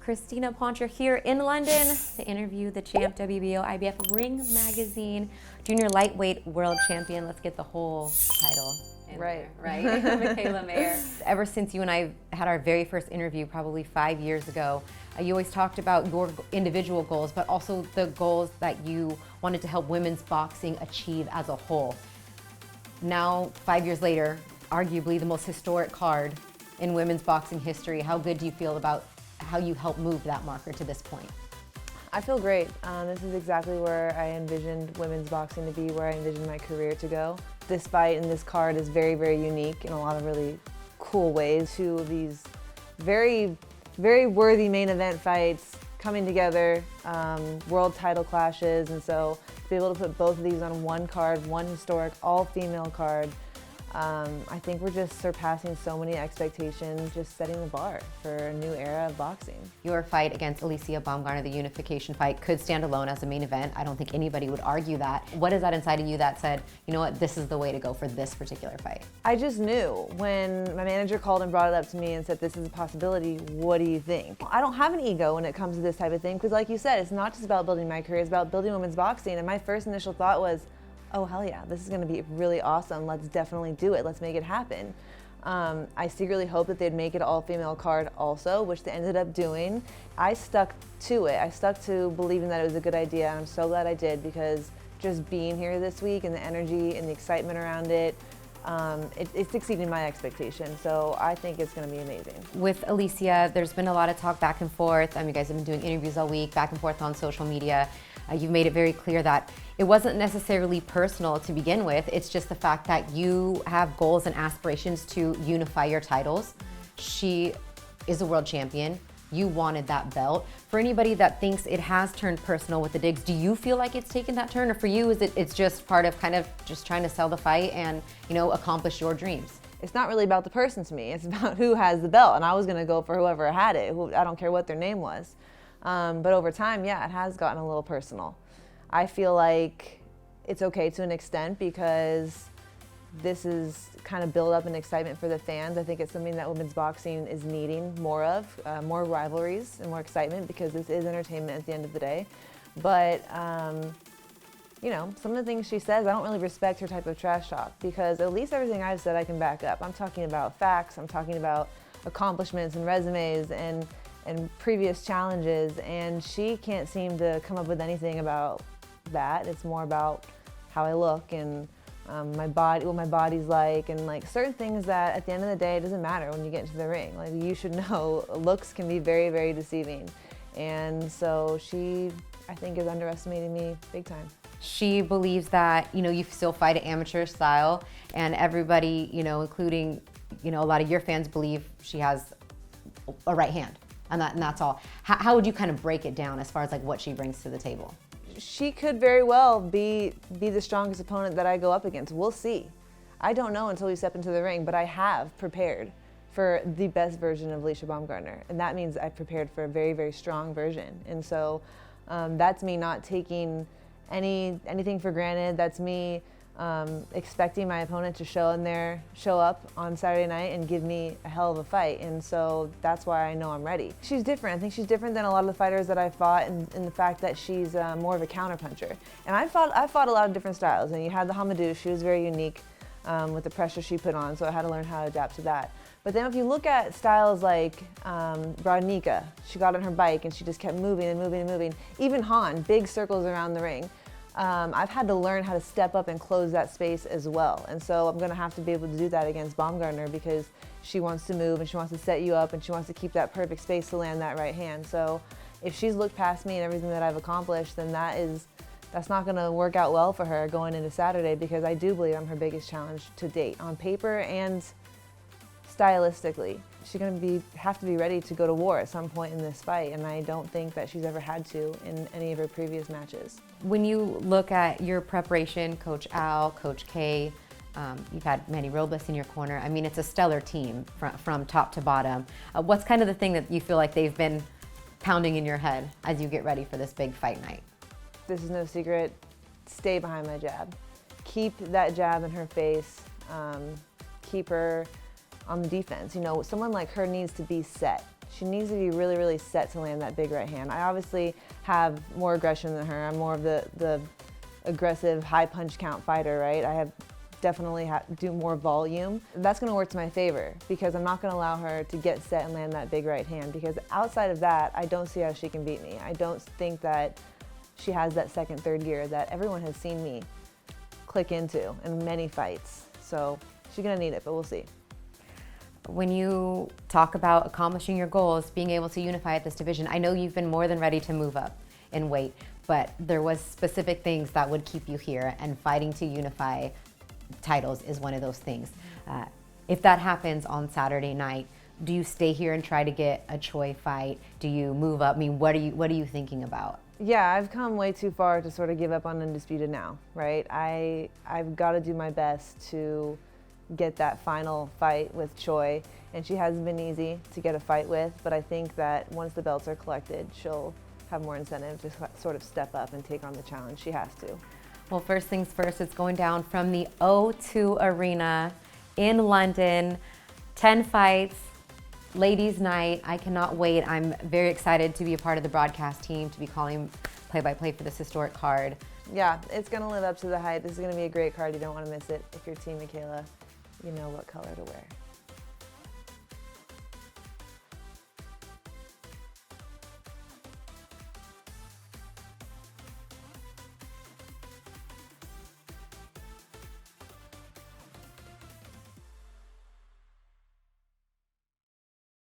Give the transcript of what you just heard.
Crystina Poncher here in London to interview the champ, WBO IBF Ring Magazine Junior Lightweight World Champion. Let's get the whole title in Right. there, right? Mikaela. Ever since you and I had our very first interview, probably 5 years ago, you always talked about your individual goals, but also the goals that you wanted to help women's boxing achieve as a whole. Now, 5 years later, arguably the most historic card in women's boxing history. How good do you feel about how you helped move that marker to this point? I feel great. This is exactly where I envisioned women's boxing to be, where I envisioned my career to go. This fight and this card is very, very unique in a lot of really cool ways. Two of these very, very worthy main event fights coming together, world title clashes, and so to be able to put both of these on one card, one historic all-female card, I think we're just surpassing so many expectations, just setting the bar for a new era of boxing. Your fight against Baumgardner, the unification fight, could stand alone as a main event. I don't think anybody would argue that. What is that inside of you that said, you know what, this is the way to go for this particular fight? I just knew when my manager called and brought it up to me and said, this is a possibility, what do you think? I don't have an ego when it comes to this type of thing, because like you said, it's not just about building my career, it's about building women's boxing, and my first initial thought was, oh hell yeah, this is going to be really awesome. Let's definitely do it. Let's make it happen. I secretly hoped that they'd make it all-female card also, which they ended up doing. I stuck to it. I stuck to believing that it was a good idea, and I'm so glad I did, because just being here this week and the energy and the excitement around it, it's exceeding my expectations. So I think it's going to be amazing. With Alicia, there's been a lot of talk back and forth. You guys have been doing interviews all week, back and forth on social media. You've made it very clear that it wasn't necessarily personal to begin with. It's just the fact that you have goals and aspirations to unify your titles. She is a world champion. You wanted that belt. For anybody that thinks it has turned personal with the digs, do you feel like it's taken that turn, or for you is it's just part of kind of just trying to sell the fight and, you know, accomplish your dreams? It's not really about the person to me. It's about who has the belt, and I was going to go for whoever had it. I don't care what their name was. But over time, yeah, it has gotten a little personal. I feel like it's okay to an extent, because this is kind of build up an excitement for the fans. I think it's something that women's boxing is needing more of, more rivalries and more excitement, because this is entertainment at the end of the day. But, you know, some of the things she says, I don't really respect her type of trash talk, because at least everything I've said I can back up. I'm talking about facts, I'm talking about accomplishments and resumes and previous challenges, and she can't seem to come up with anything about that. It's more about how I look and my body, what my body's like, and like certain things that at the end of the day, it doesn't matter when you get into the ring. Like, you should know looks can be very, very deceiving. And so she, I think, is underestimating me big time. She believes that, you know, you still fight an amateur style, and everybody, you know, including, you know, a lot of your fans believe she has a right hand. And that's all. How would you kind of break it down as far as like what she brings to the table? She could very well be the strongest opponent that I go up against. We'll see. I don't know until we step into the ring, but I have prepared for the best version of Baumgardner. And that means I've prepared for a very, very strong version. And so that's me not taking anything for granted. That's me expecting my opponent to show up on Saturday night and give me a hell of a fight, and so that's why I know I'm ready. She's different. I think she's different than a lot of the fighters that I've fought, in the fact that she's more of a counter puncher. And I fought a lot of different styles, and you had the Hamadou. She was very unique with the pressure she put on, so I had to learn how to adapt to that. But then if you look at styles like Brodnicka, she got on her bike and she just kept moving and moving and moving. Even Han, big circles around the ring. I've had to learn how to step up and close that space as well. And so I'm going to have to be able to do that against Baumgardner, because she wants to move and she wants to set you up and she wants to keep that perfect space to land that right hand. So if she's looked past me and everything that I've accomplished, then that's not going to work out well for her going into Saturday, because I do believe I'm her biggest challenge to date, on paper and stylistically. She's going to have to be ready to go to war at some point in this fight, and I don't think that she's ever had to in any of her previous matches. When you look at your preparation, Coach Al, Coach K, you've had Manny Robles in your corner. I mean, it's a stellar team from top to bottom. What's kind of the thing that you feel like they've been pounding in your head as you get ready for this big fight night? This is no secret. Stay behind my jab. Keep that jab in her face. Keep her on the defense. You know, someone like her needs to be set. She needs to be really, really set to land that big right hand. I obviously have more aggression than her. I'm more of the aggressive, high punch count fighter, right? I have definitely do more volume. That's going to work to my favor because I'm not going to allow her to get set and land that big right hand, because outside of that, I don't see how she can beat me. I don't think that she has that second, third gear that everyone has seen me click into in many fights. So she's going to need it, but we'll see. When you talk about accomplishing your goals, being able to unify at this division, I know you've been more than ready to move up in weight, but there was specific things that would keep you here, and fighting to unify titles is one of those things. If that happens on Saturday night, do you stay here and try to get a Choi fight? Do you move up? I mean, what are you thinking about? Yeah, I've come way too far to sort of give up on undisputed now, right? I've got to do my best to get that final fight with Choi, and she hasn't been easy to get a fight with, but I think that once the belts are collected, she'll have more incentive to sort of step up and take on the challenge. She has to. Well, first things first, it's going down from the O2 Arena in London. 10 fights, ladies' night. I cannot wait. I'm very excited to be a part of the broadcast team, to be calling play-by-play for this historic card. Yeah, it's going to live up to the hype. This is going to be a great card. You don't want to miss it. If you're Team Mikaela, you know what color to wear.